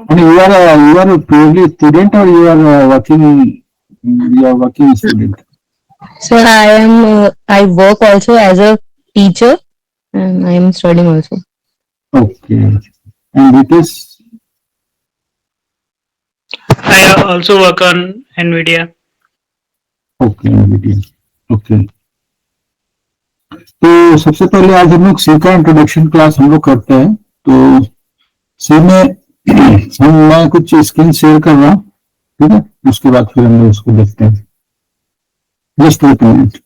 And you are purely student or you are working student? So I work also as a teacher and I am studying also. Okay. And it is I also work on NVIDIA. okay, NVIDIA. Okay. तो सबसे पहले आज हम लोग सी का introduction class हम लोग करते हैं। तो सी में मैं कुछ स्क्रीन शेयर कर रहा हूँ, ठीक है। उसके बाद फिर हम लोग उसको देखते हैं। Just wait a minute.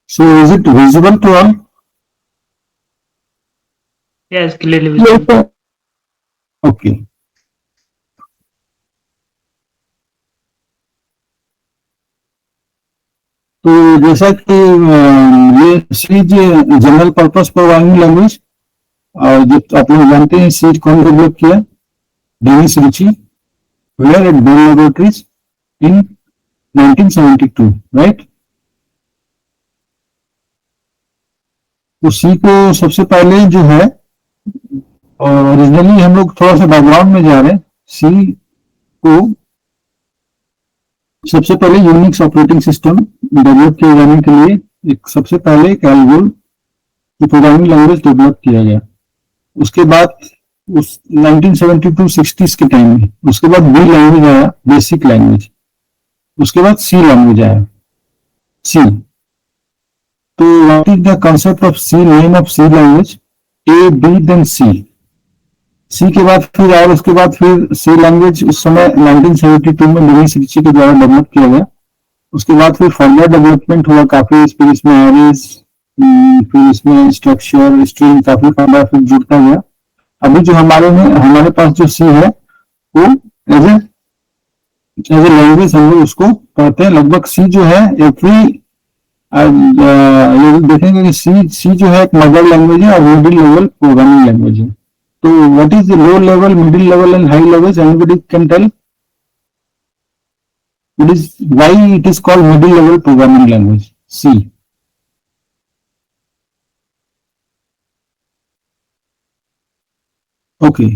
So is it visible to all? Yes, clearly Yes, visible. sir. Okay. तो जैसा कि ये सी जनरल पर्पस प्रोग्रामिंग लैंग्वेज, और जो आप लोग जानते हैं सी कौन डेवलप किया? Dennis Ritchie, were at Bell Laboratories in 1972, right. तो सी को सबसे पहले जो है, ओरिजिनली हम लोग थोड़ा सा बैकग्राउंड में जा रहे हैं। सी को सबसे पहले यूनिक्स ऑपरेटिंग सिस्टम डेवलप किए जाने के लिए एक सबसे पहले एक एल्गोल की प्रोग्रामिंग लैंग्वेज डेवलप किया गया। उसके बाद उस 1972-60s के टाइम में उसके बाद बी लैंग्वेज आया, बेसिक लैंग्वेज। उसके बाद सी लैंग्वेज आया, सी। तो what is the concept of C, name of C language? A B then C. C के बाद फिर आया, उसके बाद फिर सी लैंग्वेज उस समय 1972 में डेनिस रिची के द्वारा डेवलप किया गया। उसके बाद फिर फर्दर डेवलपमेंट हुआ काफी, फिर इसमें एरेज, फिर इसमें स्ट्रक्चर, स्ट्रिंग, काफी फर्दर फिर जुड़ता गया। अभी जो हमारे पास जो सी है वो एज ए लैंग्वेज हम लोग उसको पढ़ते हैं। लगभग सी जो है एवरी ये देखेंगे कि सी जो है एक मदर लैंग्वेज है और मिडिल लेवल प्रोग्रामिंग लैंग्वेज है। तो what is the low level, middle level and high level? Anybody can tell? It is why it is called middle level programming language, C. Okay.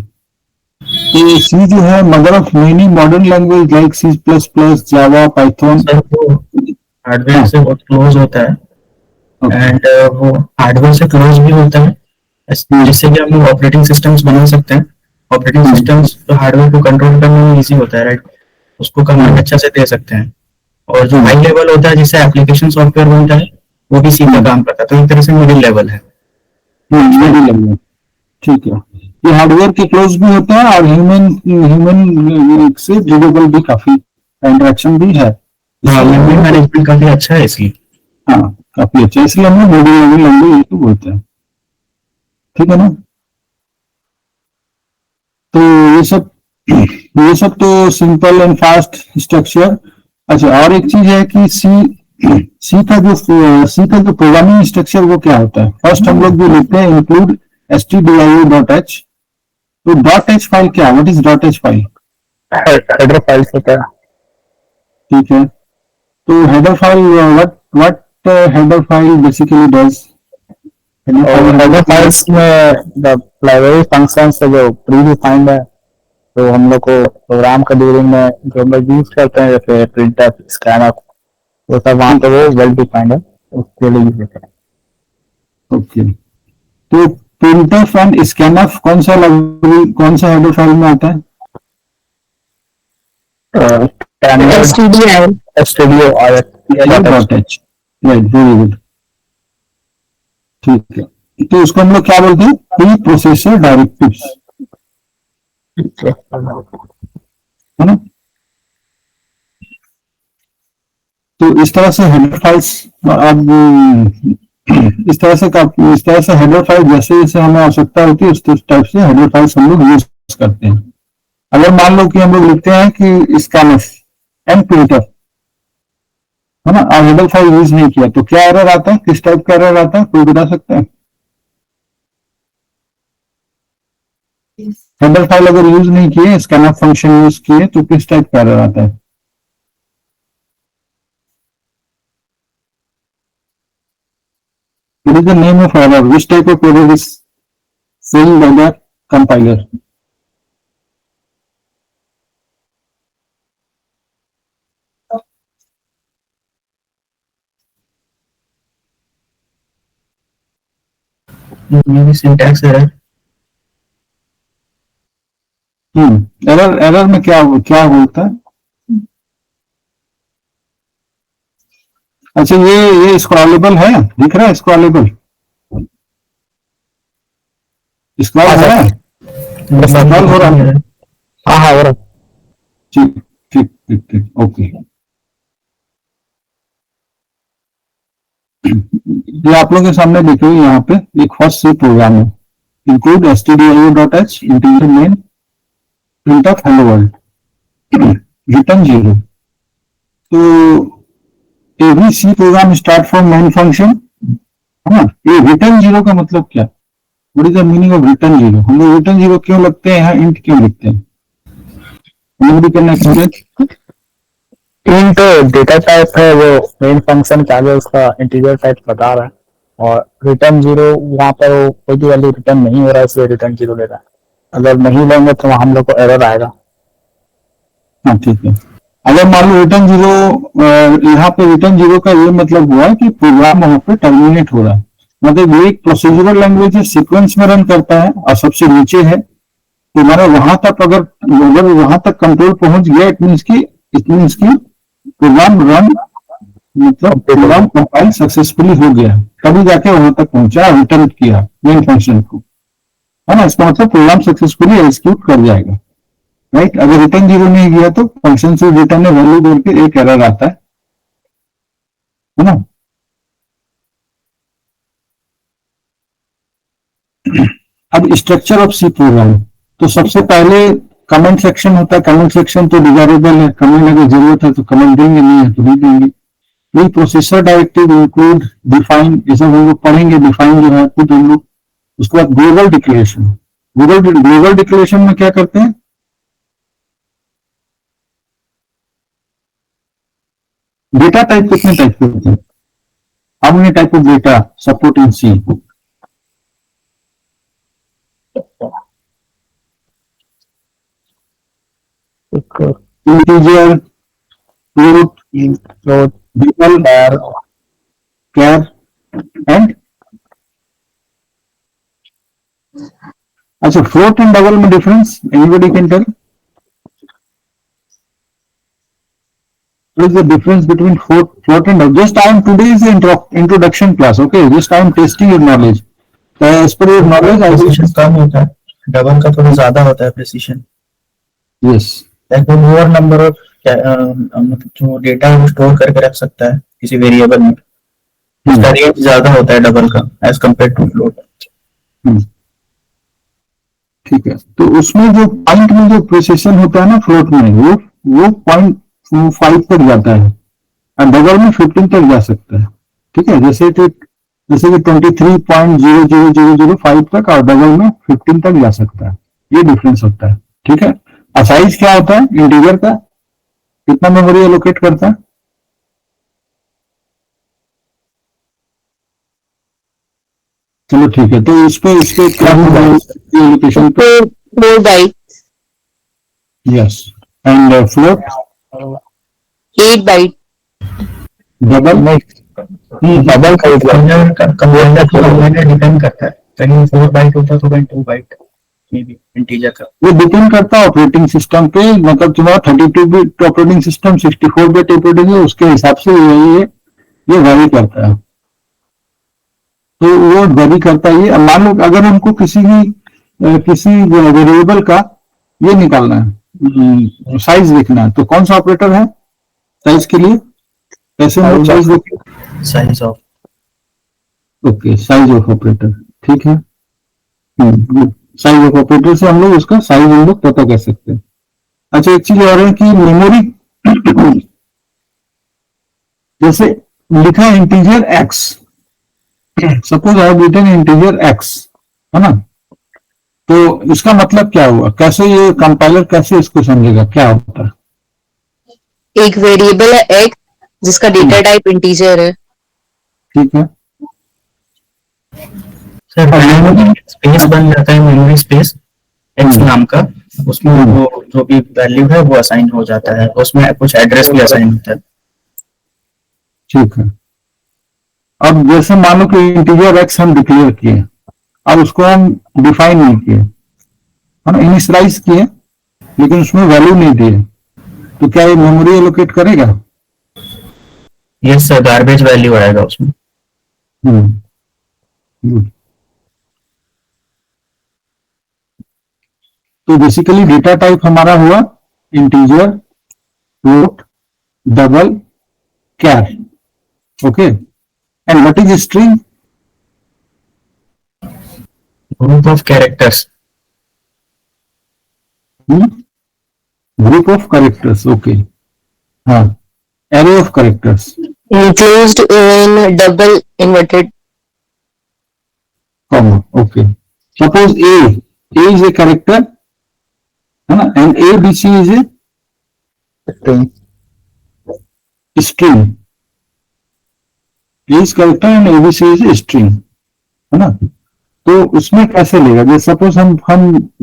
तो C जो है mother of many modern language like C++, Java, Python. Sir वो hardware से बहुत close होता है and वो hardware से क्लोज भी होता है, जिससे कि हम लोग ऑपरेटिंग सिस्टम्स बना सकते हैं। ऑपरेटिंग सिस्टम्स तो हार्डवेयर को कंट्रोल करने में इजी होता है, राइट। उसको कमांड अच्छा से दे सकते हैं। और जो हाई लेवल होता है जिससे एप्लीकेशन सॉफ्टवेयर बनता है वो भी सी का काम करता है। तो एक तरह से मिडिल लेवल है। मिडिल लेवल, ठीक है। ये हार्डवेयर के क्लोज भी होता है और ह्यूमन से ड्यूरेबल भी, काफी इंटरेक्शन भी है। मेमोरी मैनेजमेंट काफी अच्छा है इसकी। हाँ, काफी अच्छा, इसलिए हम लोग मिडिल लेवल लैंग्वेज बोलते हैं, ठीक है ना। तो ये सब तो सिंपल एंड फास्ट स्ट्रक्चर। अच्छा, और एक चीज है कि सी का जो प्रोग्रामिंग स्ट्रक्चर वो क्या होता है? फर्स्ट हम लोग जो लिखते हैं इंक्लूड stdio.h। तो .h फाइल क्या है? What is .h file? Header file होता है, ठीक है। तो header file, what header file basically does? Header files में द लाइब्रेरी फंक्शंस जो प्री डिफाइंड है, तो हम लोग को प्रोग्राम का ड्यूरिंग में जो हम लोग यूज करते हैं जैसे प्रिंटफ, स्कैनफ, वो सब वहाँ पे वो वेल डिफाइंड है, उसके लिए यूज होता है। ओके। तो प्रिंटफ एंड स्कैनफ कौन सा हेडर फाइल में आता है? standard STDI. studio or .h, right, very good, ठीक है। तो उसको हम लोग क्या बोलते हैं, प्री प्रोसेसर डायरेक्टिव्स, है ना। तो इस तरह से हेडर फाइल्स, अब इस तरह से हेडर फाइल जैसे जैसे हमें आवश्यकता होती है उस टाइप से हेडर फाइल्स हम लोग यूज करते हैं। अगर मान लो कि हम लोग लिखते हैं कि स्कैनफ एंड प्रिंटर, है ना, और हेडर फाइल यूज नहीं किया तो क्या एरर आता है, किस टाइप का एरर आता है, कोई बता सकता है? हेडर फाइल अगर यूज नहीं किए, स्कैनफ फंक्शन यूज किए तो किस टाइप का एरर आता है? What is the name of error? Which type of error is filled by the compiler? maybe syntax error. Error में क्या क्या होता है? अच्छा, ये स्क्रॉलेबल है, दिख रहा है स्क्रॉलेबल, स्क्रॉल हो रहा है, स्क्रॉल हो रहा है, हाँ हो रहा। ठीक ठीक ठीक ठीक, ओके। ये आप लोगों के सामने देखो, यहाँ पे एक फर्स्ट सी प्रोग्राम है, include stdio.h integer main print f hello world return 0। तो every C program start from main function, है ना। ये रिटर्न 0 का मतलब क्या, what is the meaning of return 0? हम लोग रिटर्न 0 क्यों लगते हैं, यहाँ इंट क्यों लिखते हैं? Can explain? Int data type है, वो मेन फंक्शन के आगे उसका इंटीजर टाइप बता रहा है, और रिटर्न 0 वहाँ पर वो कोई भी वैल्यू रिटर्न नहीं हो रहा है, इसलिए रिटर्न 0 ले रहा है। अगर नहीं लेंगे तो हम लोग को एरर आएगा। हाँ ठीक है, अगर मान लो रिटर्न 0, यहाँ पे रिटर्न 0 का ये मतलब हुआ कि प्रोग्राम वहां पे टर्मिनेट हो रहा है, मतलब ये एक प्रोसीजरल लैंग्वेज है, सीक्वेंस में रन करता है और सबसे नीचे है, तो मैंने वहां तक अगर वहां तक कंट्रोल पहुंच गया, इट मीन्स की प्रोग्राम रन, मतलब प्रोग्राम कंपाइल सक्सेसफुली हो गया, तभी जाके वहां तक पहुंचा, रिटर्न किया मेन फंक्शन को, है ना। इसका मतलब प्रोग्राम सक्सेसफुली एग्जीक्यूट कर जाएगा, राइट। अगर रिटर्न 0 नहीं किया तो फंक्शन से रिटर्न वैल्यू बोल के एक एरर आता है ना। अब स्ट्रक्चर ऑफ सी प्रोग्राम, तो सबसे पहले कमेंट सेक्शन होता है, कमेंट सेक्शन तो डिजायरेबल है, कमेंट अगर जरूरत है तो कमेंट देंगे, नहीं है तो नहीं देंगे। वही प्रोसेसर डायरेक्टिव इंक्लूड डिफाइन, ये सब हम लोग पढ़ेंगे, डिफाइन जो है खुद हम लोग। उसके बाद ग्लोबल डिक्लेरेशन, ग्लोबल डिक्लेरेशन में क्या करते हैं, डेटा टाइप कितने टाइप के होते हैं, how many type of data support in C? Integer, float, double, char and, अच्छा फ्लोट एंड डबल में difference anybody can tell? What is the difference between float and double? Just I am today's introduction class, okay? Just I am testing your knowledge. As per your knowledge, I will. Precision कम होता है, double का थोड़ा ज्यादा होता है precision. Yes. Like वो मोर number of मतलब जो डेटा है वो स्टोर करके रख सकता है किसी वेरिएबल में, उसका रेंज ज्यादा होता है डबल का एज कम्पेयर टू फ्लोट। ठीक है, तो उसमें जो पॉइंट में जो प्रिसीशन होता है ना फ्लोट में, वो 0.5 तक जाता है और डबल में 15 तक जा सकता है। ठीक है, जैसे कि 23.00005 तक और डबल में 15 तक जा सकता है, ये डिफरेंस होता है। ठीक है, और साइज क्या होता है इंटीजर का, कितना मेमोरी एलोकेट करता है? चलो ठीक है, तो इस पे क्या एलोकेशन पे 4 bytes, yes, and float 8 bytes. Double double compiler depend करता है, कहीं 4 बाइट होता है तो कहीं 2 बाइट। में भी इंटीजर का। वो डिपेंड करता है ऑपरेटिंग सिस्टम पे, मतलब तुम्हारा 32 bit operating system 64 bit operating है, उसके हिसाब से ये वैरी करता है। तो वो वैरी करता है। अब मान लो अगर हमको किसी वेरिएबल का ये निकालना है, साइज देखना है, तो कौन सा ऑपरेटर है साइज के लिए? कैसे हम लोग साइज देखें? Size of, okay, size of operator, ठीक है। साइज ऑफ ऑपरेटर से हम लोग उसका साइज हम लोग पता कर सकते हैं। अच्छा, एक चीज और है कि मेमोरी जैसे लिखा है integer x, suppose I have written integer x, है ना, तो इसका मतलब क्या हुआ? कैसे ये कंपाइलर कैसे इसको समझेगा, क्या होता है? एक वेरिएबल है एक्स जिसका डेटा टाइप इंटीजर है। ठीक है, सर मेमोरी स्पेस बन जाता है, मेमोरी स्पेस एक्स नाम का, उसमें वो जो भी वैल्यू है वो असाइन हो जाता है, उसमें कुछ एड्रेस भी असाइन होता है। ठीक है। अब जैसे मान लो कि इंटीजर एक्स हम डिक्लेयर किए, अब उसको हम डिफाइन नहीं किए, हम इनिशियलाइज किए, लेकिन उसमें वैल्यू नहीं दिए, तो क्या ये मेमोरी एलोकेट करेगा? यस सर, गार्बेज वैल्यू आएगा उसमें। गुड। तो बेसिकली डेटा टाइप हमारा हुआ integer, float, double, char, okay. And what is string? Group of characters. Group of characters, okay, हाँ, array of characters Enclosed in double inverted. comma, okay. Suppose A is a character, है ना, and ABC is a string. A is character and ABC is a string, है ना। तो उसमें कैसे लेगा? जैसे सपोज हम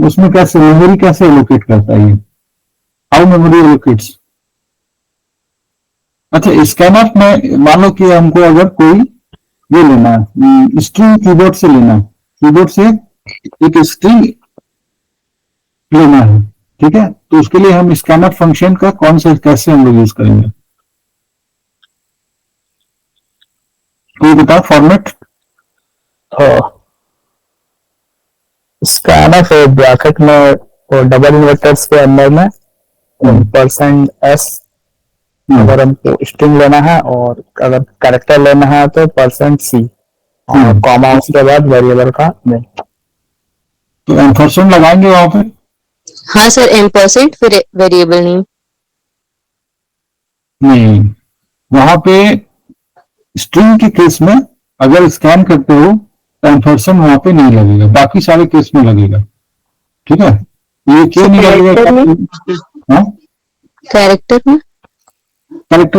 उसमें कैसे मेमोरी कैसे एलोकेट करता है ये? How memory allocates? अच्छा, स्कैनर में मान लो कि हमको अगर कोई ये लेना है, स्ट्रिंग कीबोर्ड से लेना है, कीबोर्ड से एक स्ट्रिंग लेना है, ठीक है, तो उसके लिए हम स्कैनर फंक्शन का कौन सा कैसे हम लोग यूज करेंगे? कोई बता फॉर्मेट? स्कैनर से ब्रैकेट में और डबल इन्वर्टर्स के अंदर में %s अगर हमको स्ट्रिंग लेना है, और अगर कैरेक्टर लेना है तो %c और कॉमा उसके बाद वेरिएबल का नेम। तो एम्परसेंड लगाएंगे वहां पे? हाँ सर, एम्परसेंड फिर वेरिएबल नेम। नहीं, वहां पे स्ट्रिंग के केस में अगर स्कैन करते हो तो एम्परसेंड वहां पे नहीं लगेगा, बाकी सारे केस में लगेगा, ठीक है। ये क्यों नहीं लगेगा? हाँ, कैरेक्टर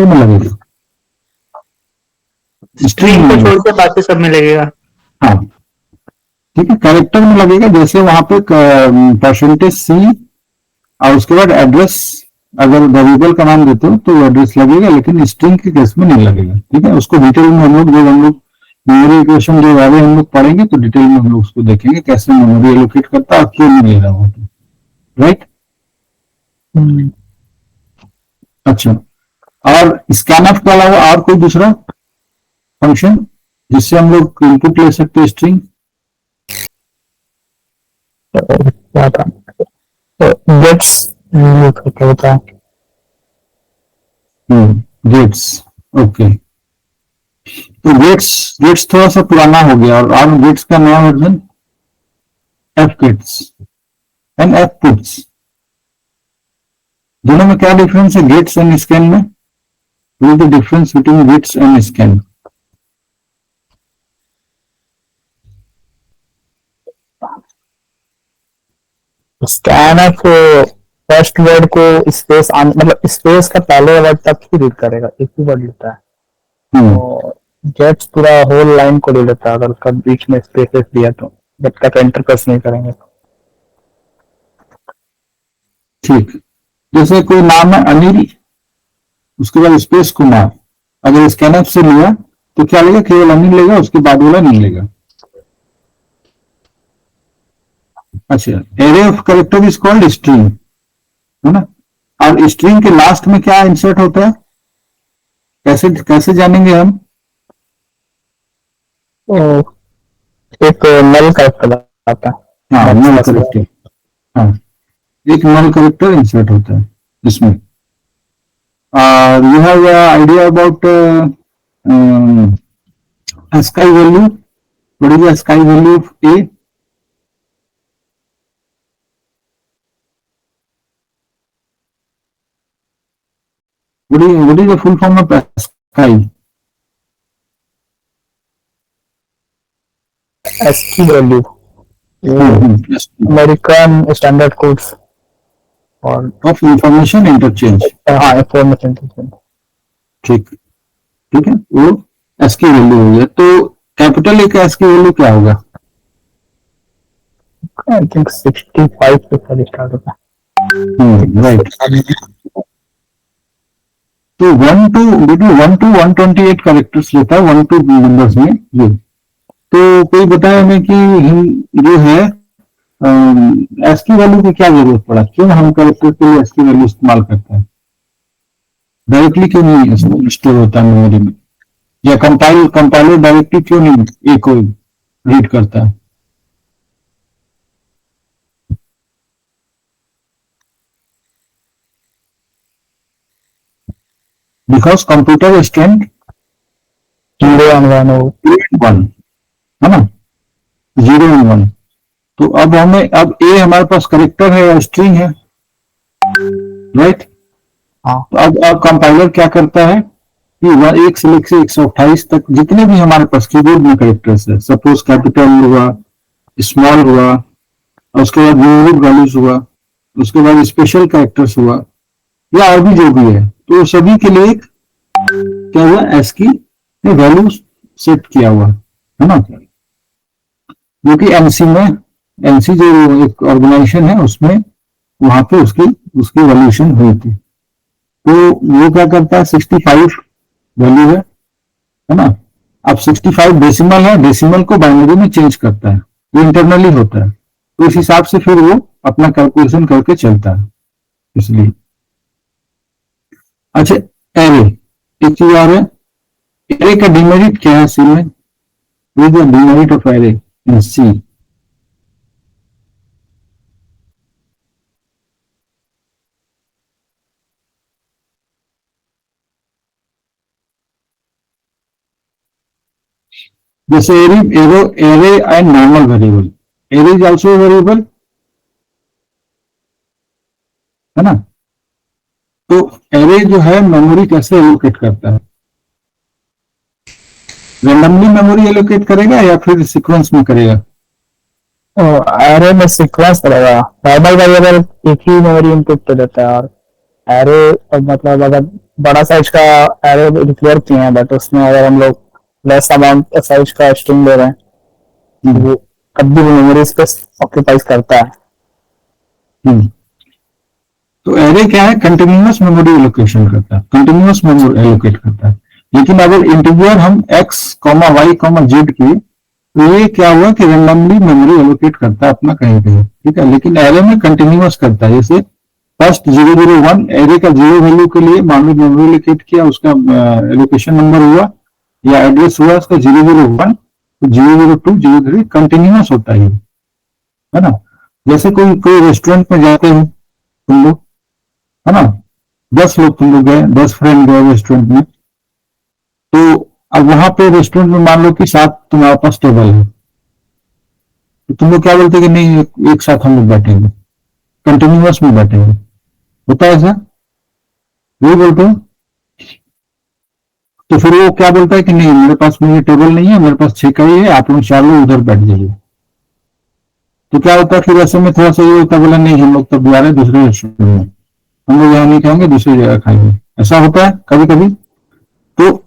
में लगेगा, स्ट्रिंग को छोड़ के बाकी सब में लगेगा। हाँ, ठीक है, कैरेक्टर में लगेगा। जैसे वहां पे %c और उसके बाद एड्रेस, अगर वेरिएबल का नाम देते हो तो एड्रेस लगेगा, लेकिन स्ट्रिंग के केस में नहीं लगेगा, ठीक है। उसको डिटेल में हम लोग मेमोरी इक्वेशन जो वाले हम लोग पढ़ेंगे तो डिटेल में हम लोग उसको देखेंगे कैसे मेमोरी एलोकेट करता है, क्यों नहीं ले रहा हूँ, राइट। अच्छा, और स्कैनफ के अलावा और कोई दूसरा फंक्शन जिससे हम लोग इनपुट ले सकते हैं स्ट्रिंग? Gets, okay. तो गेट्स थोड़ा सा पुराना हो गया, और गेट्स का नया version f gets and f puts. दोनों में क्या डिफरेंस है गेट्स एंड स्कैन में? What is the difference between gets and scan? Scanner को फर्स्ट वर्ड को स्पेस मतलब स्पेस का पहले वर्ड तक ही रीड करेगा, एक ही वर्ड लेता है, और गेट्स पूरा होल लाइन को ले लेता है अगर उसका बीच में स्पेसेस दिया तो, जब तक एंटर प्रेस नहीं करेंगे। ठीक, जैसे कोई नाम है अनिल, उसके बाद स्पेस कुमार, अगर स्कैनर से लिया तो क्या लेगा? केवल अनिल लेगा, उसके बाद वाला नहीं लेगा। अच्छा, array of character is called string, है ना। और स्ट्रिंग के लास्ट में क्या इंसर्ट होता है, कैसे कैसे जानेंगे हम? तो एक नल कैरेक्टर आता है। हाँ, नल कैरेक्टर, हाँ, एक नल कैरेक्टर इंसर्ट होता है इसमें। You have idea about ASCII value? What is the ASCII value of A? What is the full form of ASCII? ASCII value, Yes. American standard codes और Of information interchange. हाँ information. ठीक, ठीक है, वो ASCII value हो गया। तो capital A का ASCII वैल्यू क्या होगा? आई थिंक 65 से स्टार्ट होता है। राइट। तो 1 to 128 कैरेक्टर्स लेता है 1 to नंबर्स में ये। तो कोई बताए हमें कि जो है ASCII वैल्यू की क्या जरूरत पड़ा, क्यों हम कैरेक्टर के लिए ASCII वैल्यू इस्तेमाल करते हैं, डायरेक्टली क्यों नहीं स्टोर होता है मेमोरी में, या कंपाइलर डायरेक्टली क्यों नहीं ए को रीड करता है? बिकॉज कंप्यूटर स्टैंड 0 और 1 है ना, 0 और 1। तो अब अब ए हमारे पास करेक्टर है या स्ट्रिंग है, राइट। हाँ। तो अब कंपाइलर क्या करता है कि 1 से लेकर 128 तक जितने भी हमारे पास कीबोर्ड में करेक्टर्स है, सपोज कैपिटल हुआ, स्मॉल हुआ, और उसके बाद न्यूमेरिक वैल्यूज हुआ, उसके बाद स्पेशल कैरेक्टर्स हुआ, या और भी जो भी है, तो सभी के लिए एक क्या हुआ, ASCII ने वैल्यू सेट किया हुआ है ना, जो कि एनसी जो एक ऑर्गेनाइजेशन है उसमें वहां पे उसकी वैल्यूएशन हुई थी। तो वो क्या करता है, 65 वैल्यू है ना। अब 65 डेसिमल है, डेसिमल को बाइनरी में चेंज करता है, वो इंटरनली होता है, तो इस हिसाब से फिर वो अपना कैलकुलेशन करके चलता है, इसलिए। अच्छा, एरे एक चीज और है, एरे का डिमेरिट क्या है सी में? डिमेरिट ऑफ एरे इन सी। जैसे array and normal variable, array is also variable, है ना। तो एरे जो है मेमोरी कैसे एलोकेट करता है, रैंडमली मेमोरी एलोकेट करेगा या फिर सीक्वेंस में करेगा? एरे में सीक्वेंस रहेगा, नॉर्मल वेरिएबल एक ही मेमोरी इनपुट पे देता है, और एरे मतलब अगर बड़ा साइज का एरे डिक्लेयर किए हैं, बट उसमें अगर हम लोग लेस अमाउंट साइज का स्ट्रिंग ले रहे हैं, तो वो कभी भी मेमोरी स्पेस ऑक्यूपाइज करता है। तो एरे क्या है, कंटिन्यूअस मेमोरी एलोकेशन करता है, कंटिन्यूअस मेमोरी एलोकेट करता है। लेकिन अगर इंटीजर हम x, y, z की, तो ये क्या हुआ कि रैंडमली मेमोरी एलोकेट करता है अपना कहीं कहीं, ठीक है। लेकिन एरे में कंटिन्यूअस करता है, जैसे फर्स्ट 001 एरे का 0 वैल्यू के लिए मान लो मेमोरी एलोकेट किया, उसका एलोकेशन नंबर हुआ या एड्रेस हुआ उसका 001, 002, 003 कंटिन्यूअस होता है ना। जैसे कोई रेस्टोरेंट में जाते हो तुम लोग, है ना, 10 लोग तुम लोग गए, 10 फ्रेंड गए रेस्टोरेंट में, तो अब वहां पे रेस्टोरेंट में मान लो कि 7 तुम्हारे पास टेबल है, तो तुम लोग क्या बोलते कि नहीं एक साथ हम लोग बैठेंगे, कंटिन्यूअस में बैठेंगे, होता है ऐसा, वही बोलते हो। तो फिर वो क्या बोलता है कि नहीं मेरे पास मुझे टेबल नहीं है, मेरे पास 6 का ही है, आप लोग 4 लोग उधर बैठ जाइए। तो क्या होता है फिर ऐसे में थोड़ा सा ये होता है, बोला नहीं हम लोग तब जा रहे हैं दूसरे रेस्टोरेंट में, हम लोग यहाँ नहीं खाएंगे दूसरी जगह खाएंगे, ऐसा होता है कभी कभी। तो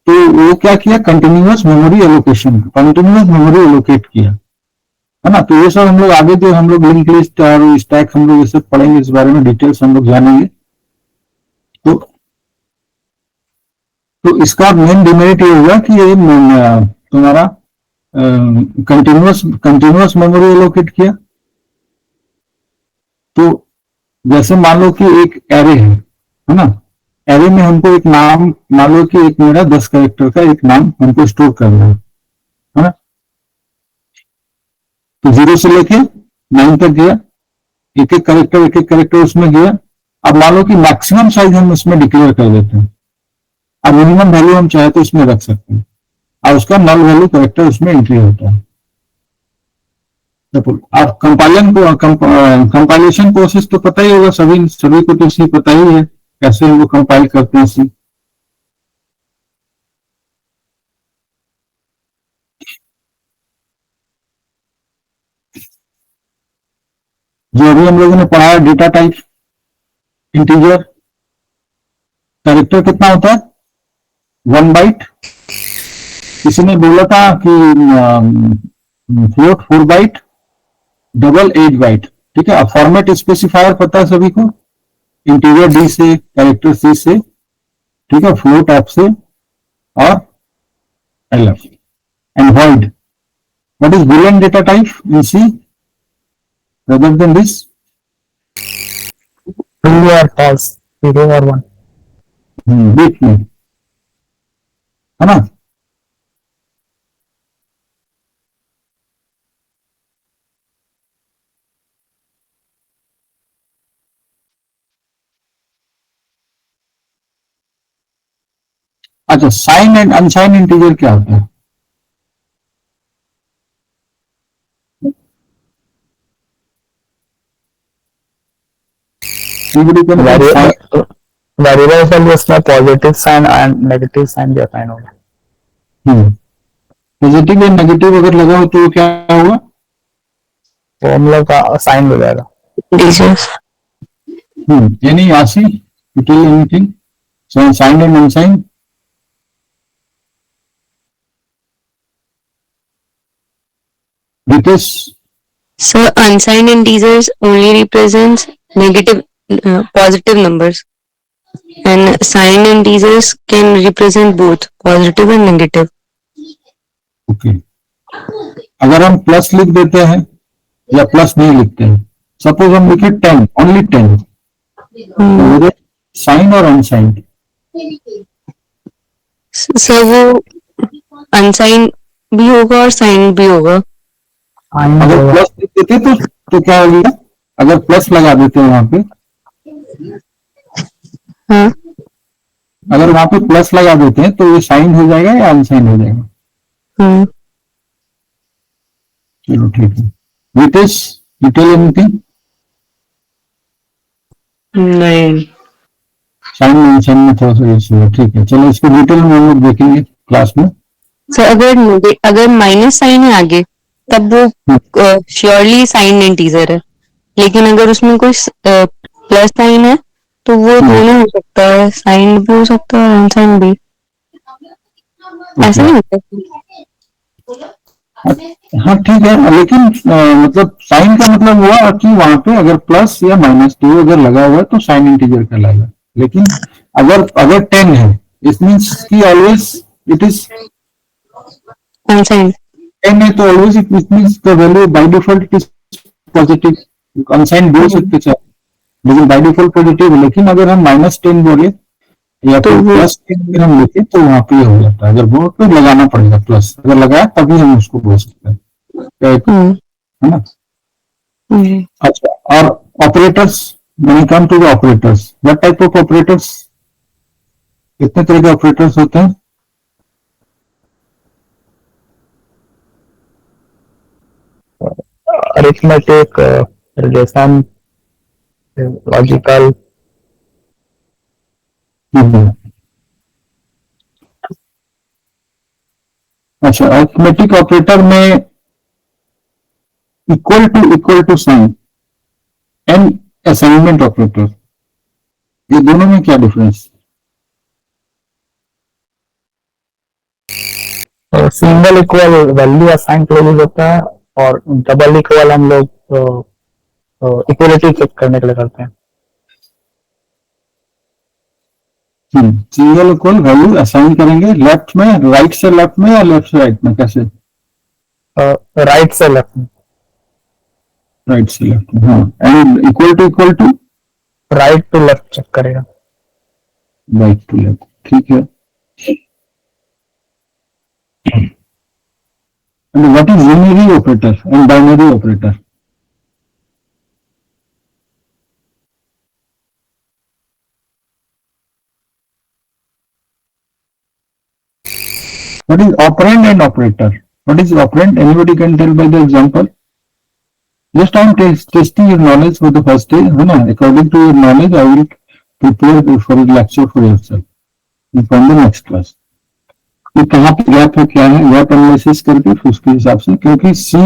वो क्या किया, continuous memory allocation, continuous memory allocate किया, है ना। तो ये सब हम लोग आगे जो हम लोग लिंक लिस्ट और स्टैक हम लोग ये सब पढ़ेंगे, इस बारे में डिटेल्स हम लोग जानेंगे। तो इसका मेन डिमेरिट ये होगा कि ये तुम्हारा कंटिन्यूअस मेमोरी एलोकेट किया, तो जैसे मान लो कि एक एरे है ना, एरे में हमको एक नाम, मान लो कि एक मेरा 10 कैरेक्टर का एक नाम हमको स्टोर करना है ना। तो 0 से लेके 9 तक गया, एक एक कैरेक्टर उसमें गया। अब मान लो कि मैक्सिमम साइज हम इसमें डिक्लेयर कर देते हैं, अब मिनिमम वैल्यू हम चाहे तो इसमें रख सकते हैं, और उसका नल वैल्यू कैरेक्टर उसमें एंट्री होता है। आप कंपाइलेशन प्रोसेस तो पता ही होगा, सभी को तो इसी पता ही है कैसे वो कंपाइल करते हैं इसी। जो अभी हम लोगों ने पढ़ा है डेटा टाइप, इंटीजर, कैरेक्टर कितना होता है 1 बाइट। किसी ने बोला था कि फ्लोट 4 बाइट, डबल 8 बाइट। ठीक है, अब फॉर्मेट स्पेसिफायर पता है सभी को, इंटीजर डी से, कैरेक्टर सी से, ठीक है, फ्लोट एफ से और LF and void. What is boolean data type in C rather than this? True or false, 0 or 1. बीच में है ना। अच्छा, साइन एंड अनसाइन इंटीजर क्या होता है? वेरिएबल पर उसमें positive sign and negative sign भी असाइन होगा। पॉजिटिव या नेगेटिव अगर लगा हो तो क्या होगा? तो हम लोग का साइन हो जाएगा। यानी आशी anything sign and unsign. Because So unsigned integers only represents negative, positive numbers, and signed integers can represent both positive and negative. Okay, अगर हम प्लस लिख देते हैं या प्लस नहीं लिखते हैं, सपोज हम लिखे 10, ओनली 10, तो साइन और अनसाइंड। So वो unsigned भी होगा और signed भी होगा। अगर प्लस लिख देते तो क्या होगा? अगर प्लस लगा देते हैं वहां पे, हाँ, अगर वहां पे प्लस लगा देते हैं तो ये साइन हो जाएगा या अनसाइन हो जाएगा? चलो ठीक है। Ritesh, detail anything? नहीं। साइन में अनसाइन में थोड़ा सा इशू है, ठीक है। चलो इसको डिटेल में हम लोग देखेंगे क्लास में। So अगर माइनस साइन है आगे तब वो श्योरली साइन इंटीजर है, लेकिन अगर उसमें कोई प्लस साइन है तो वो दोनों हो सकता है, साइन भी हो सकता है और अनसाइन भी। ऐसा नहीं होता? हाँ ठीक है, लेकिन मतलब साइन का मतलब हुआ कि वहां पे अगर प्लस या माइनस दो अगर लगा हुआ है तो साइन इंटीजर कहलाएगा। लेकिन अगर 10 है, इट मींस कि ऑलवेज इट इज अनसाइन। 10 है तो always it means the value by default it is positive. अनसाइन बोल सकते हैं लेकिन बाय डिफॉल्ट पॉजिटिव है। लेकिन अगर हम -10 बोले या तो +10 अगर हम लिखे तो वहां पे हो जाता है। अगर वो तो लगाना पड़ेगा प्लस, अगर लगाया तभी हम उसको बोल सकते हैं, है ना। अच्छा, और operators, when you come to the operators, what type of operators? कितने तरह के ऑपरेटर्स होते हैं? Arithmetic, relation, logical. अच्छा, अरिथमेटिक ऑपरेटर में equal to sign and assignment operator, ये दोनों में क्या डिफरेंस? Single equal value assign close होता है और डबल इक्वल हम लोग इक्वलिटी चेक करने के लिए करते हैं। सिंगल इक्वल वैल्यू असाइन करेंगे लेफ्ट में, राइट से लेफ्ट में या लेफ्ट से राइट में, कैसे? राइट से लेफ्ट में। राइट से लेफ्ट, हाँ, and equal to right to left check करेगा। राइट टू लेफ्ट, ठीक है। And what is unary operator and binary operator? What is operand and operator? What is operand? Anybody can tell by the example. Just I am testing your knowledge for the first day, है ना? According to your knowledge, I will prepare for a lecture for yourself from the next class. कि कहाँ पे gap है, क्या है, gap analysis करके फिर उसके हिसाब से, क्योंकि सी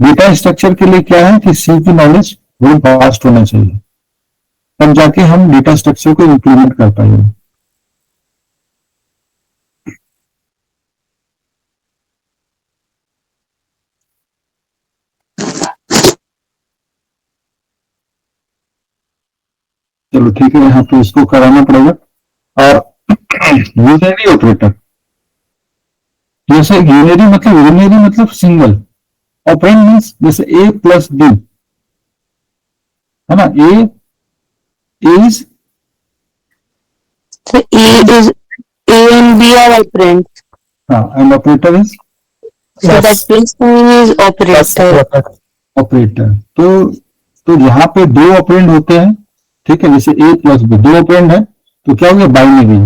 डेटा स्ट्रक्चर के लिए क्या है कि सी की नॉलेज बहुत फास्ट होना चाहिए, तब जाके हम डेटा स्ट्रक्चर को इम्प्लीमेंट कर पाएंगे। चलो ठीक है, यहाँ पे इसको कराना पड़ेगा। और यूनरी ऑपरेटर, जैसे यूनरी मतलब सिंगल, ऑपरेंड मीन्स जैसे ए प्लस बी, है ना? A is, So A and B are operands. हाँ, and operator is So that plus sign is operator. Operator. तो जहाँ पे दो ऑपरेंड होते हैं, ठीक है, जैसे ए प्लस बी, दो ऑपरेंड है, तो क्या हो गया? बाइनरी।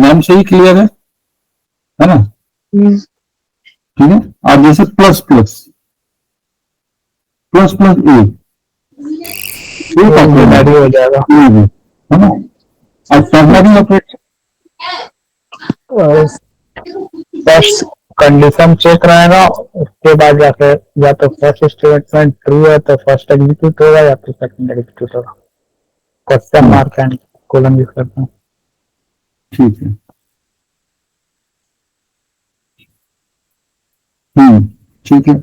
नाम से ही क्लियर है ना? ठीक है। और जैसे plus plus plus plus a, binary हो जाएगा। है ना? और ternary operator, first condition check रहेगा, उसके बाद जाके या तो फर्स्ट स्टेटमेंट ट्रू है तो फर्स्ट एग्जीक्यूट होगा या फिर सेकंड एग्जीक्यूट होगा। Question mark and colon use करते हैं। ठीक है। ठीक है।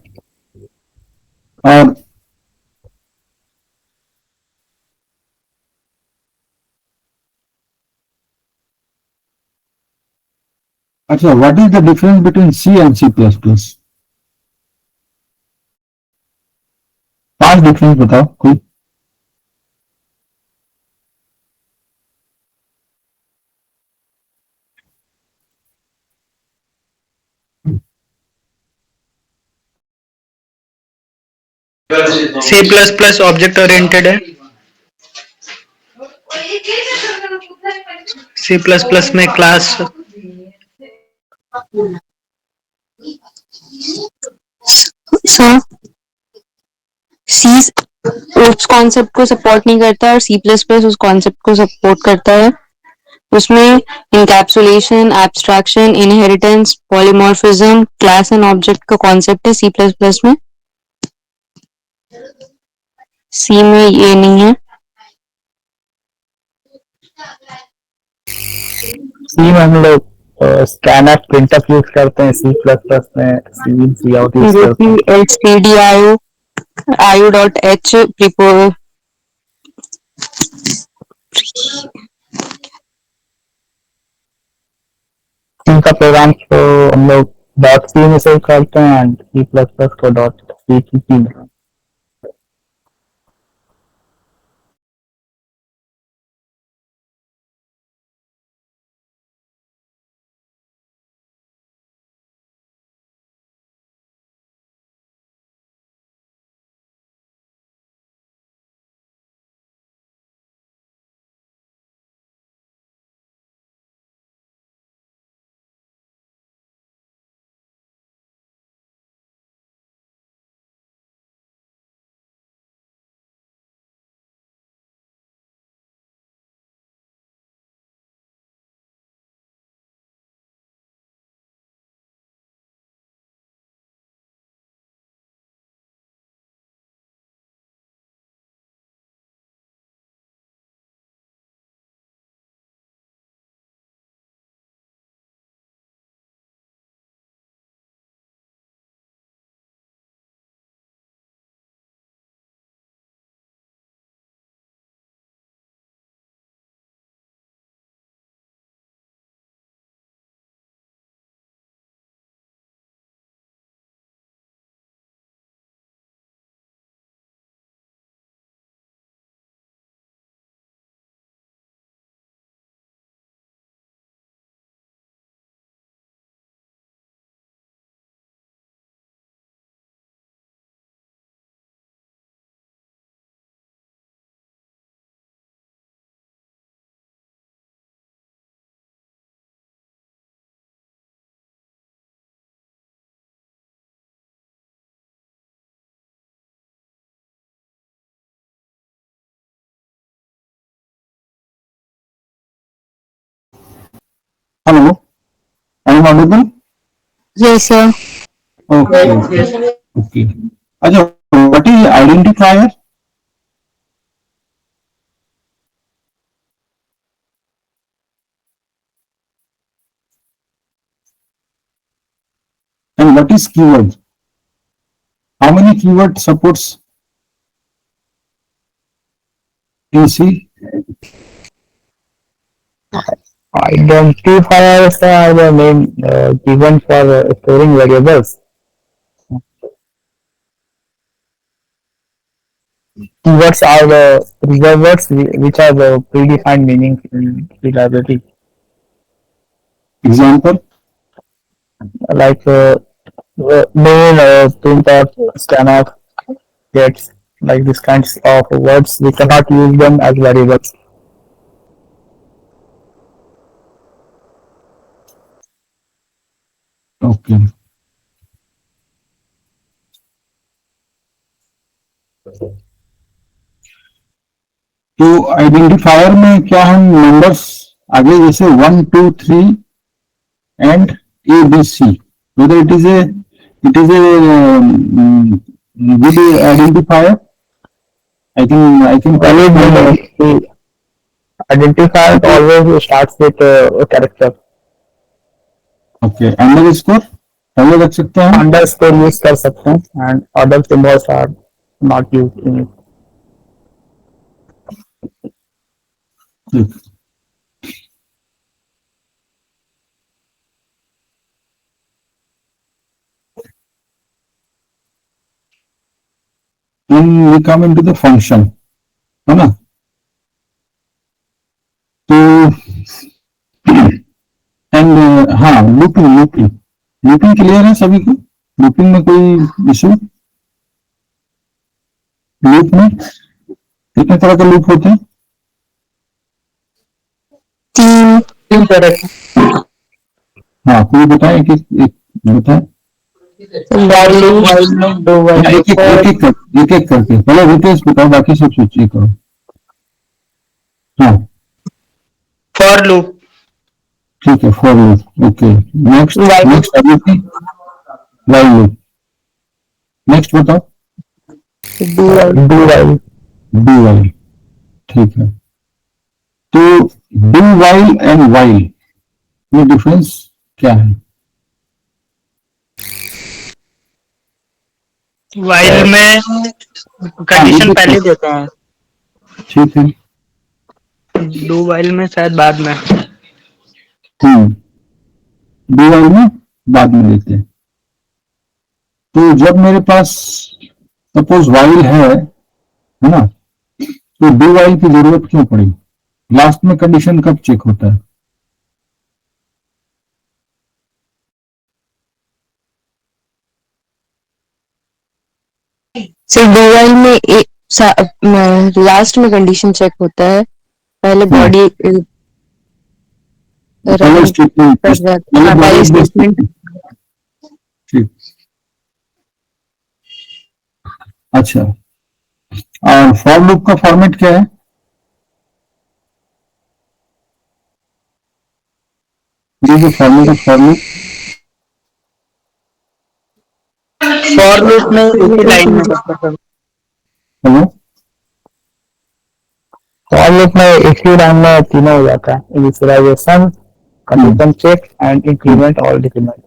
और अच्छा, what is the difference between C and C plus plus? 5 difference बताओ कोई। C++ ऑब्जेक्ट ओरिएंटेड है, C++ में क्लास So C उस कॉन्सेप्ट को सपोर्ट नहीं करता और C++ उस कॉन्सेप्ट को सपोर्ट करता है। उसमें encapsulation, abstraction, inheritance, polymorphism, class and object का कॉन्सेप्ट है C++ में। C में ये नहीं है। सी में हम लोग स्कैनर प्रिंटअप यूज करते हैं, सी प्लस प्लस में सी इन सी आउट यूज जो करते कि हैं। stdio.h प्रीपोर इनका प्रोग्राम को हम लोग डॉट सी में सेव करते हैं एंड सी प्लस प्लस को डॉट सी में। Hello, I am audible? Yes, sir. Okay okay. अच्छा, what is identifier? And what is keyword? How many keyword supports in C? Identifiers are the name given for storing variables. Keywords are the reserved words which are the predefined meanings in the library. Example? Like main, printf, scanf, gets, like these kinds of words. We cannot use them as variables. Okay. तो identifier में क्या हम numbers आगे जैसे 1 2 3 and A B C, whether it is a good identifier? I think The identifier always starts with a character. Okay, underscore पहले रख सकते हैं। Underscore use कर सकते हैं and other symbols are not used in it. ठीक। Then we come into the function, है ना? तो एंड हाँ, लूपिंग क्लियर है सभी को? लूपिंग में कोई इशू? लूप में कितने तरह के लूप होते हैं? तीन तरह के। हाँ, कोई बताए कि एक बताए? while loop, do while एक एक करके पहले डिटेल्स बताओ, बाकी सब सोचिए करो। हाँ for loop, ठीक है, for loop. Okay, next While next while loop. Next बताओ। do while, डू वाइल, ठीक है। तो डू वाइल एंड वाइल में डिफरेंस क्या है? while में कंडीशन पहले देते हैं, ठीक है। do while में शायद बाद में। डू वाइल में बाद में देते हैं। तो जब मेरे पास सपोज वाइल है ना, तो डू वाइल की जरूरत क्यों पड़ी? लास्ट में कंडीशन कब चेक होता है? सिर्फ do while में लास्ट में कंडीशन चेक होता है, पहले बॉडी पहले स्टेटमेंट पहले स्टेटमेंट। ठीक। अच्छा, और फॉर लूप का फॉर्मेट क्या है? ये जो फॉर्मेट है फॉर लूप, for loop में एक ही लाइन में करते हैं। हेलो, फॉर लूप में एक ही लाइन में तीनों हो जाता है, initialization, condition check and increment और डिक्रीमेंट।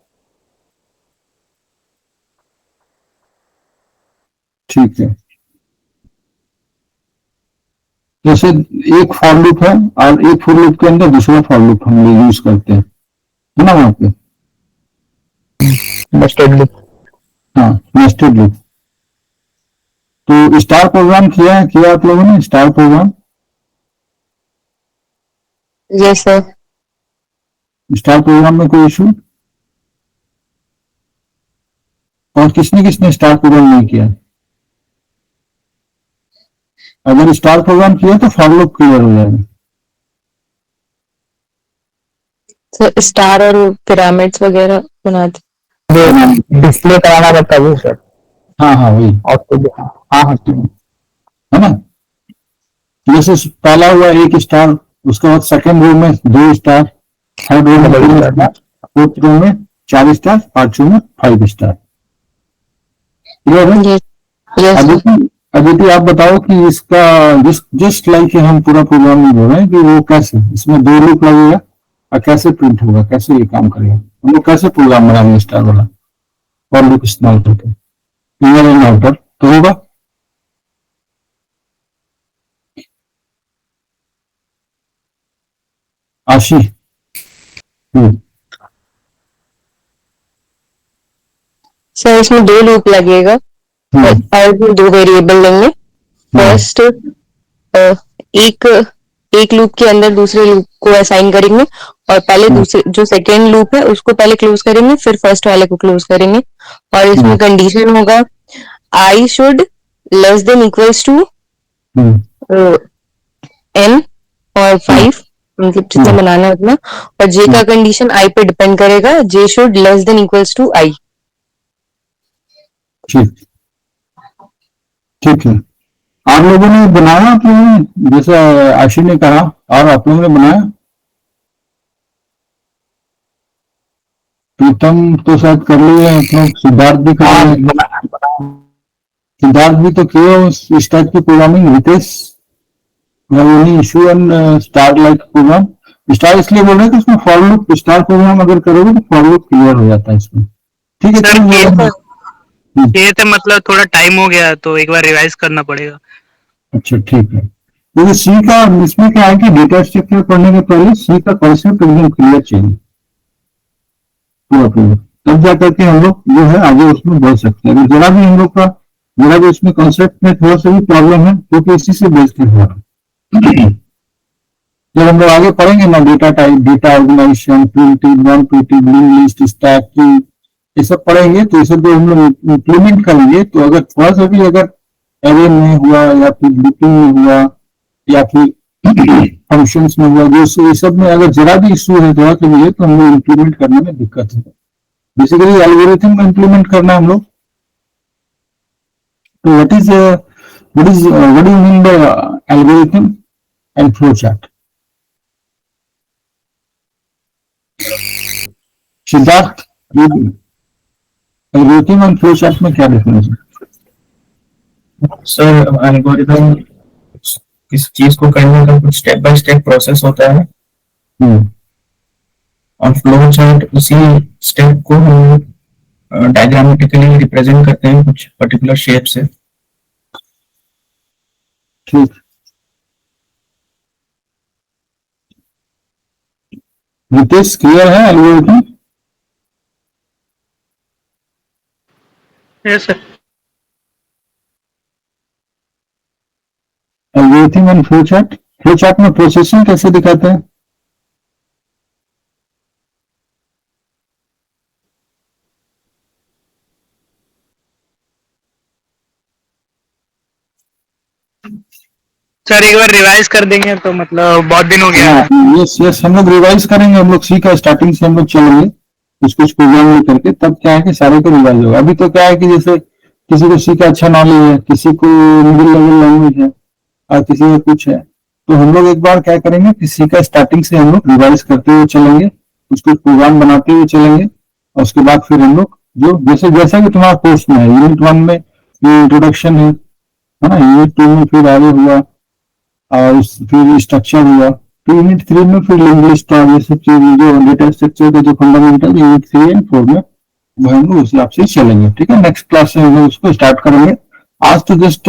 ठीक है। जैसे एक फॉर लूप है और एक फॉर लूप के अंदर दूसरा फॉर लूप हम लोग यूज करते हैं, है ना? वहां पे नेस्टेड लूप। हाँ, नेस्टेड लूप। तो स्टार प्रोग्राम किया आप लोगों ने? Star program, yes sir. Star program में कोई इशू? और किसने स्टार प्रोग्राम नहीं किया? अगर स्टार प्रोग्राम किया तो फॉर लूप क्लियर हो जाएगा। सर स्टार और पिरामिड्स वगैरह बनाते। डिस्प्ले कराना पड़ता है वो सर। हाँ वही आउटपुट। हाँ है ना? जैसे पहला हुआ एक स्टार, उसके बाद सेकंड रो में 2 स्टार, थर्ड रो में 3 स्टार, फोर्थ रो में 4 स्टार, पांचों में 5 स्टार। क्लियर है? यस यस अदिति, अदिति आप बताओ कि इसका जस्ट लाइक हम पूरा प्रोग्राम में बोल रहे हैं कि वो कैसे इसमें 2 लूप लगेगा और कैसे प्रिंट होगा, कैसे ये काम करेगा, हम लोग कैसे प्रोग्राम बनाएंगे स्टार वाला और लूप इस्तेमाल करके इनर एंड आउटर तो होगा। आशी। सर इसमें 2 लूप लगेगा और भी 2 वेरिएबल लेंगे। फर्स्ट एक एक लूप के अंदर दूसरे लूप को असाइन करेंगे और पहले दूसरे जो सेकेंड लूप है उसको पहले क्लोज करेंगे, फिर फर्स्ट वाले को क्लोज करेंगे। और इसमें कंडीशन होगा i should less than equals to n और 5, मतलब जितना बनाना है उतना। और j का कंडीशन i पे डिपेंड करेगा, j should less than equals to i। ठीक ठीक है। आप लोगों ने बनाया कि जैसे आशी ने कहा, और आप लोगों ने बनाया? प्रीतम तो शायद कर लिए आप लोग, सिद्धार्थ भी कर लिए, सिद्धार्थ भी तो किए उस टाइप की programming. Ritesh issue and star like program, star इसलिए बोल रहे हैं कि उसमें फॉर लूप, स्टार प्रोग्राम अगर करोगे तो फॉर लूप क्लियर हो जाता है इसमें। ठीक है, सर चलो ये थे मतलब थोड़ा टाइम हो गया तो एक बार रिवाइज करना पड़ेगा। अच्छा ठीक है। तो सी का इसमें क्या है कि डेटा स्ट्रक्चर पढ़ने के पहले सी का कॉन्सेप्ट एकदम क्लियर चाहिए पूरा पूरा, तब जा करके हम लोग जो है आगे उसमें बढ़ सकते हैं। अगर जरा भी हम लोग का जरा भी उसमें कॉन्सेप्ट में थोड़ा सा भी प्रॉब्लम है क्योंकि इसी से बेस्ड है। जब हम लोग आगे पढ़ेंगे ना data type, data organization, printing, non printing, link list, stack की, ये सब पढ़ेंगे तो ये सब जो हम लोग इम्प्लीमेंट करेंगे तो अगर थोड़ा सा भी अगर एरे में हुआ या फिर लूपिंग में हुआ या फिर फंक्शंस में हुआ, जो ये सब में अगर जरा भी इशू है जरा भी है तो हम लोग इम्प्लीमेंट करने में दिक्कत है। बेसिकली एल्गोरिथम में इम्प्लीमेंट करना हम लोग। तो what do you mean by algorithm and flowchart? Siddharth, algorithm and flowchart में क्या डिफरेंस है? सर एल्गोरिदम किस चीज को करने का कुछ स्टेप बाय स्टेप प्रोसेस होता है और फ्लो चार्ट उसी स्टेप को हम डायग्रामेटिकली रिप्रेजेंट करते हैं कुछ पर्टिकुलर शेप से। ठीक, रितेश क्लियर है algorithm? Yes sir. Algorithm and flowchart, flowchart में प्रोसेसिंग कैसे दिखाते हैं? सर एक बार रिवाइज कर देंगे तो मतलब बहुत दिन हो गया है। यस यस, हम लोग रिवाइज करेंगे, हम लोग सी का स्टार्टिंग से हम लोग चलेंगे कुछ कुछ प्रोग्राम में करके, तब क्या है कि सारे को रिवाइज होगा। अभी तो क्या है कि जैसे किसी को सी का अच्छा नॉलेज है, किसी को मिडिल लेवल लैंग्वेज है और किसी को कुछ है, तो हम लोग एक बार क्या करेंगे कि सी का स्टार्टिंग से हम लोग रिवाइज करते हुए चलेंगे, कुछ कुछ प्रोग्राम बनाते हुए चलेंगे और उसके बाद फिर हम लोग जो जैसे जैसा कि तुम्हारा कोर्स में है, यूनिट 1 में ये इंट्रोडक्शन है ना, यूनिट 2 में फिर आगे हुआ और फिर स्ट्रक्चर हुआ, फिर यूनिट 3 में फिर लिंक लिस्ट और ये सब चीज जो डेटा स्ट्रक्चर के जो फंडामेंटल यूनिट 3 एंड 4 में वो हम लोग उस हिसाब से चलेंगे। ठीक है, नेक्स्ट क्लास से हम लोग उसको स्टार्ट करेंगे। आज तो जस्ट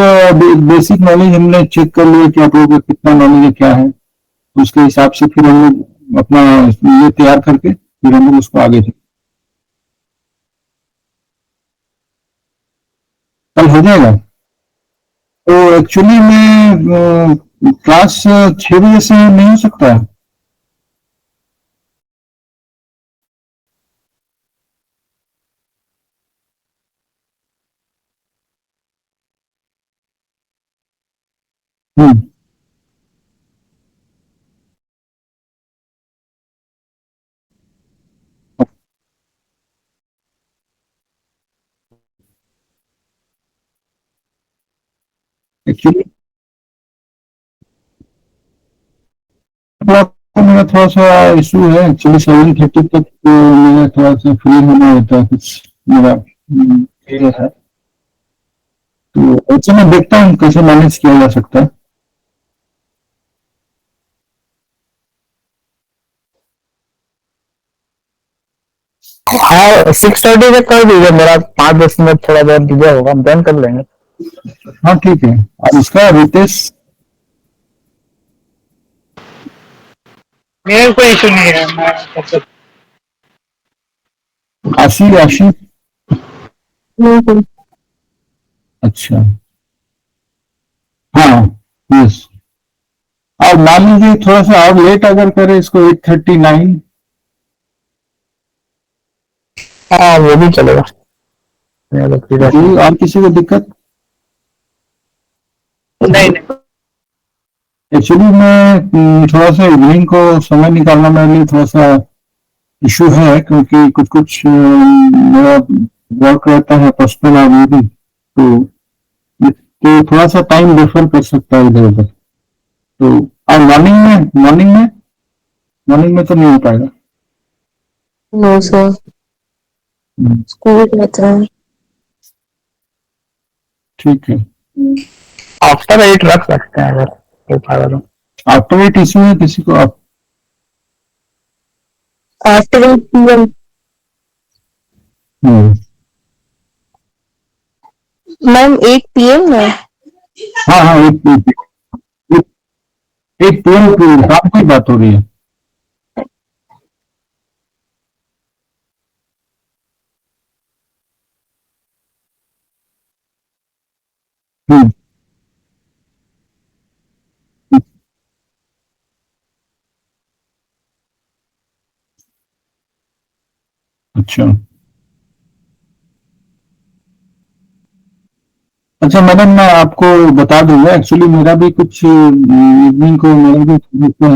बेसिक नॉलेज हमने चेक कर लिया कि आप लोगों को कितना नॉलेज है क्या है, तो उसके हिसाब से फिर हम लोग अपना ये तैयार करके फिर हम लोग उसको आगे कल हो जाएगा। तो एक्चुअली में क्लास 6 बजे से नहीं हो सकता है? एक्चुअली तो मेरा थोड़ा सा इशू है एक्चुअली 7:30 तक तो मेरा थोड़ा सा फ्री होना होता है कुछ मेरा ये है तो अच्छा मैं देखता हूँ कैसे मैनेज किया जा सकता है। हाँ 6:30 तक कर दीजिए, मेरा 5-10 मिनट थोड़ा बहुत डिले होगा, हम डन कर लेंगे। हाँ ठीक है। और उसका रितेश मेरे कोई इशू नहीं है, मैं कर सकता आशी आशी हम्म। अच्छा हाँ यस। और मान लीजिए थोड़ा सा और लेट अगर करे इसको 8:39 हाँ वो भी चलेगा, मेरा तो ठीक है। जी और किसी को दिक्कत? हूँ। नहीं नहीं, एक्चुअली मैं थोड़ा सा इवनिंग को समय निकालना मेरे लिए थोड़ा सा इशू है क्योंकि कुछ कुछ मेरा वर्क रहता है पर्सनल और ये भी तो थोड़ा सा टाइम डिफर कर सकता है इधर उधर तो और मॉर्निंग में तो नहीं हो पाएगा। नो सर, हम्म, स्कूल रहता है। ठीक है। आफ्टर 8 रख सकते हैं अगर हो पाएगा तो। आफ्टर 8 इशू है किसी को आप? After 8 PM। हम्म, मैम 8 PM है। हाँ हाँ 8 PM की रात की बात हो रही है। हम्म, अच्छा अच्छा मैडम मैं आपको बता दूंगा एक्चुअली मेरा भी कुछ इवनिंग को मेरा भी कुछ है।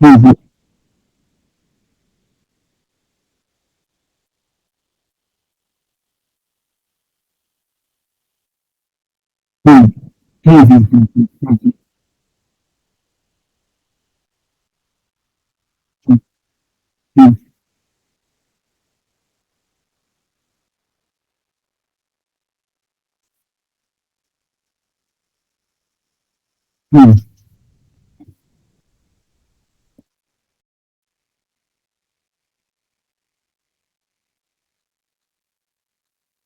हम्म हम्म हम्म हम्म हम्म हम्म हम्म हम्म हम्म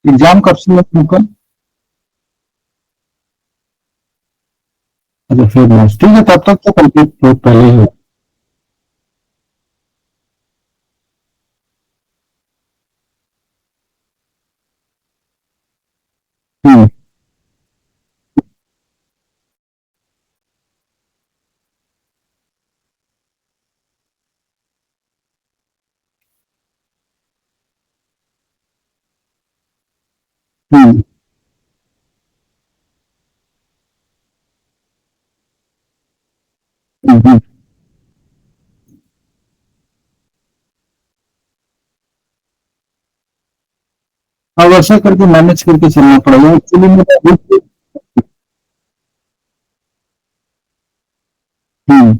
एग्जाम कब से है आपका? अच्छा फिर मार्च ठीक है तब तक तो कंप्लीट हो पहले ही हो। हम्म हम्म हम्म। हाँ वैसा करके मैनेज करके चलना पड़ेगा एक्चुअली मेरा हम्म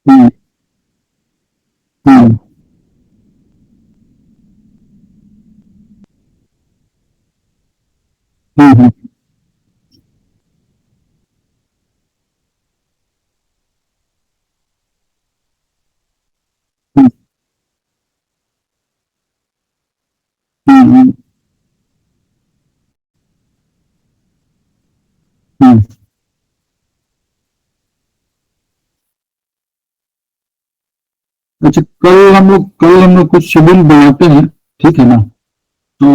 हम्म हम्म हम्म हम्म हम्म हम्म हम्म। अच्छा कल हम लोग कुछ शेड्यूल बनाते हैं ठीक है ना तो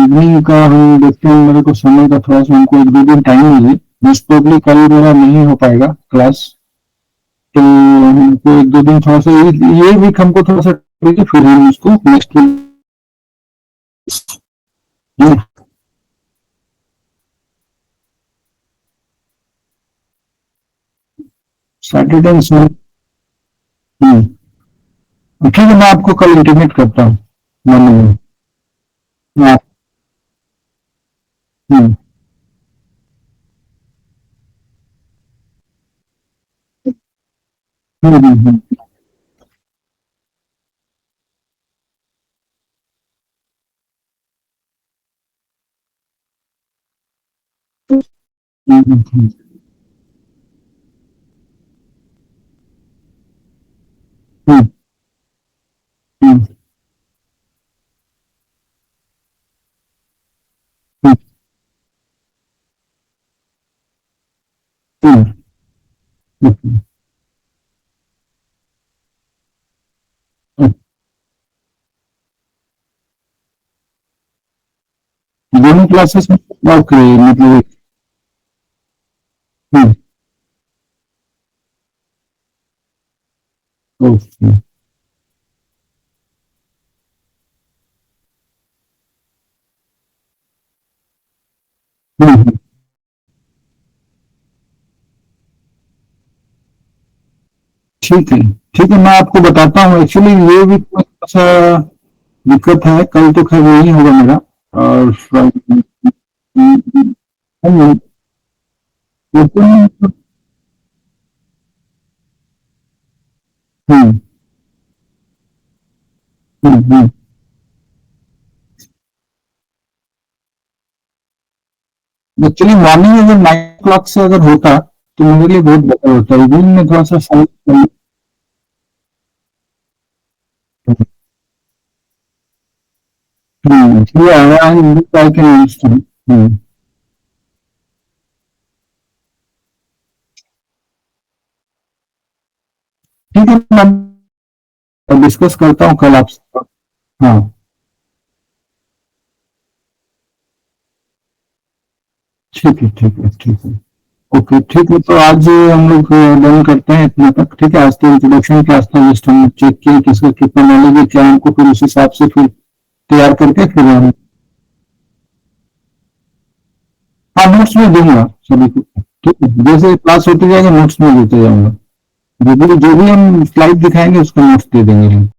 इवनिंग का हम देखते हैं मेरे को समय का थोड़ा सा हमको 1-2 दिन टाइम मिले मोस्ट प्रोबेबली कल मेरा नहीं हो पाएगा क्लास तो हमको 1-2 दिन थोड़ा सा ये वीक हमको थोड़ा सा ठीक है फिर हम उसको नेक्स्ट वीक सैटरडे ठीक है, मैं आपको कल इंटीमेट करता हूँ मॉर्निंग में। हाँ। हम्म हम्म। हम्म हम्म हम्म हम्म हम्म हम्म हम्म हम्म हम्म। दोनों क्लासेस में ओके मतलब। हम्म ओके। हम्म। ठीक है, ठीक है, मैं आपको बताता हूँ। एक्चुअली ये भी थोड़ा सा दिक्कत है, कल तो खैर नहीं होगा मेरा। और हम ओपन। हम्म हम्म। एक्चुअली मॉर्निंग अगर 9 o'clock से अगर होता तो मेरे लिए बहुत बेटर होता। इवनिंग में थोड़ा सा science. Yeah, I can understand. ठीक है, मैं डिस्कस करता हूँ कल आपसे। हाँ। ठीक है, ठीक है, ठीक है। ओके, ठीक है, तो आज हम लोग डन करते हैं इतना तक। ठीक है, आज तो इंट्रोडक्शन क्लास था, जस्ट हम चेक किए किसका कितना नॉलेज है क्या हमको, फिर उस हिसाब से फिर तैयार करके फिर हम। हाँ, नोट्स में दूंगा सभी को। ठीक है, जैसे क्लास होती जाएगा नोट्स में देते जाऊंगा। जो भी हम स्लाइड दिखाएंगे उसका नोट्स दे देंगे हम।